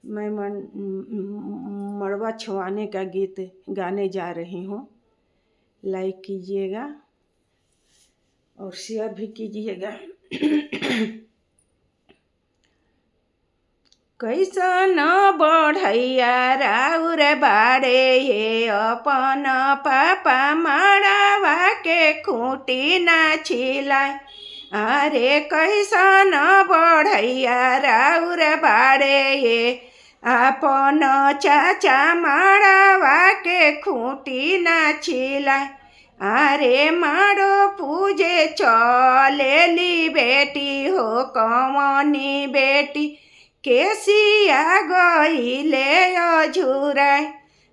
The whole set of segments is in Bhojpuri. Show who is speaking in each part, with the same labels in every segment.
Speaker 1: मैं मड़वा छुआने का गीत गाने जा रही हूँ। लाइक कीजिएगा और शेयर भी कीजिएगा। कैसन बढ़ैया राउर बाड़े ये अपन पापा मड़वा के खूंटी ना छिलाए। अरे कैसन बढ़ैया राउर बाड़े ये अपन चाचा मड़वा के खूंटी ना छिलाए। अरे माड़ो पूजे चलेली बेटी हो कवनी बेटी केसिया गईले अझुराय।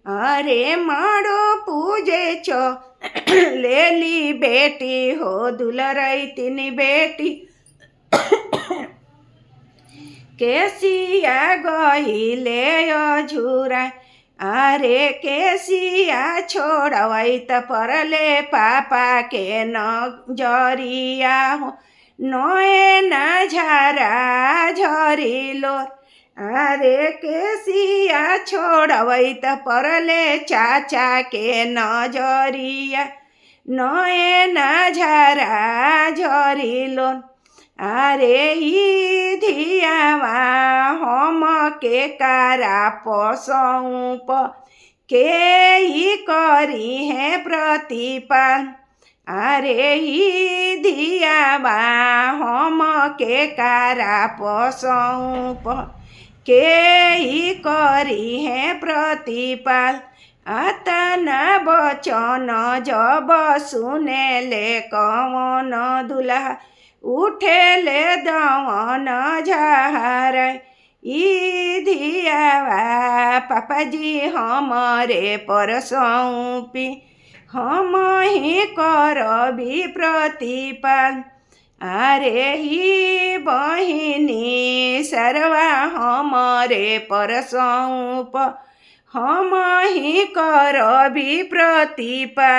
Speaker 1: अरे माड़ो पूजे चलेली बेटी हो दुलरैतिन बेटी केसिया गईले अझुराय। अरे केसिया छोड़वै त परले पापा के नजरिया हो नोए न झरा झरिलो। अरे केसिया छोड़वै त परले चाचा के नजरिया नोए न झरा झरिलो। अरे ई धियावा हम के कारा पसौप के ही करी है प्रतिपाल। अरे ई धियावा हम के कारा पसौप के ही करी है प्रतिपाल। अतना बचन जब सुनेले कवन दुल्हा उठेले दवन झाराय। ई धियावा पापाजी हमरे पर सौंपी हम ही करबी प्रतिपाल। अरे ही बहिनी सरवा हमरे पर सौंप हम ही करबी प्रतिपाल।